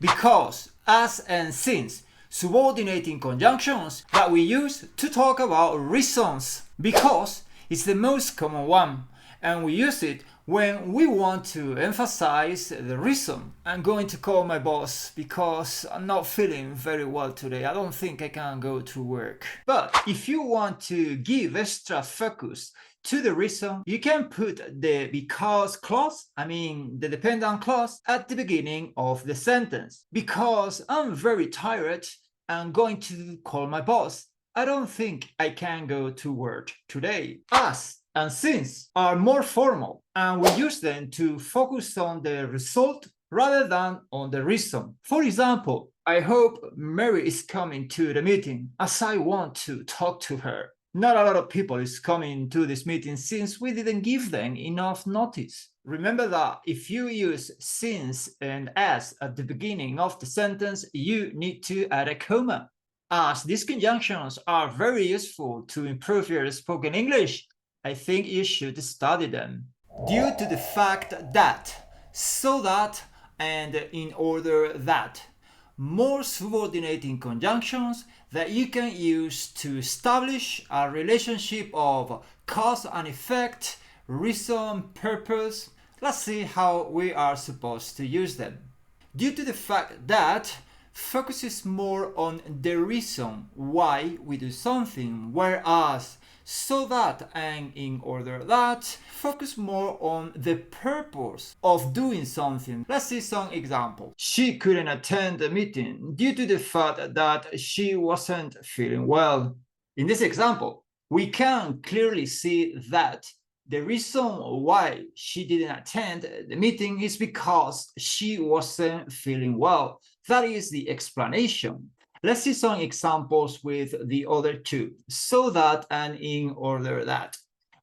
Because, as, and since, subordinating conjunctions that we use to talk about reasons. Because it's the most common one, and we use it when we want to emphasize the reason. I'm going to call my boss because I'm not feeling very well today. I don't think I can go to work. But if you want to give extra focus to the reason, you can put the because clause, the dependent clause, at the beginning of the sentence. Because I'm very tired, I'm going to call my boss. I don't think I can go to work today. As and since are more formal, and we use them to focus on the result rather than on the reason. For example, I hope Mary is coming to the meeting as I want to talk to her. Not a lot of people is coming to this meeting since we didn't give them enough notice. Remember that if you use since and as at the beginning of the sentence, you need to add a comma. As these conjunctions are very useful to improve your spoken English, I think you should study them. Due to the fact that, so that, and in order that. More subordinating conjunctions that you can use to establish a relationship of cause and effect, reason, purpose. Let's see how we are supposed to use them. Due to the fact that focuses more on the reason why we do something, whereas so that and in order that focus more on the purpose of doing something. Let's see some examples. She couldn't attend the meeting due to the fact that she wasn't feeling well. In this example, we can clearly see that the reason why she didn't attend the meeting is because she wasn't feeling well. That is the explanation. Let's see some examples with the other two, so that and in order that.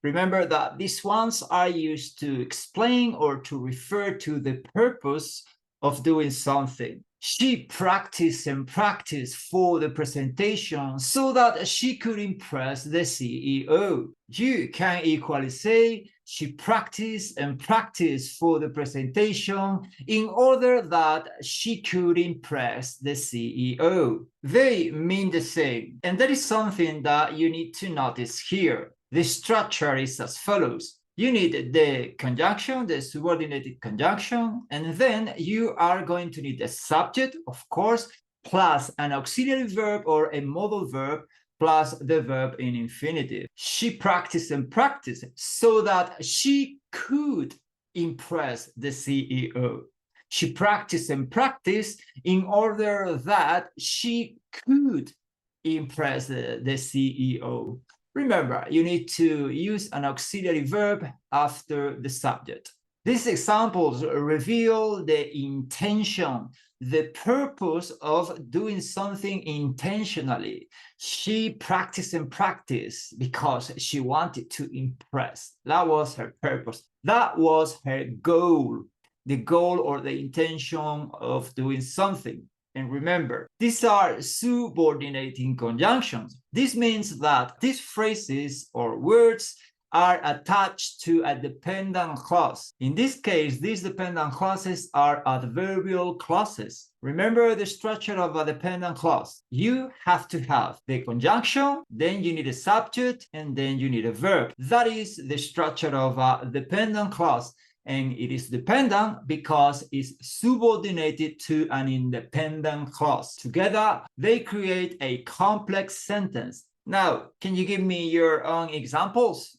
Remember that these ones are used to explain or to refer to the purpose of doing something. She practiced and practiced for the presentation so that she could impress the CEO. You can equally say she practiced and practiced for the presentation in order that she could impress the CEO. They mean the same, and that is something that you need to notice here. The structure is as follows. You need the conjunction, the subordinated conjunction, and then you are going to need the subject, of course, plus an auxiliary verb or a modal verb, plus the verb in infinitive. She practiced and practiced so that she could impress the CEO. She practiced and practiced in order that she could impress the CEO. Remember, you need to use an auxiliary verb after the subject. These examples reveal the intention, the purpose of doing something intentionally. She practiced and practiced because she wanted to impress. That was her purpose. That was her goal, the goal or the intention of doing something. And remember, these are subordinating conjunctions. This means that these phrases or words are attached to a dependent clause. In this case, these dependent clauses are adverbial clauses. Remember the structure of a dependent clause. You have to have the conjunction, then you need a subject, and then you need a verb. That is the structure of a dependent clause. And it is dependent because it's subordinated to an independent clause. Together, they create a complex sentence. Now, can you give me your own examples?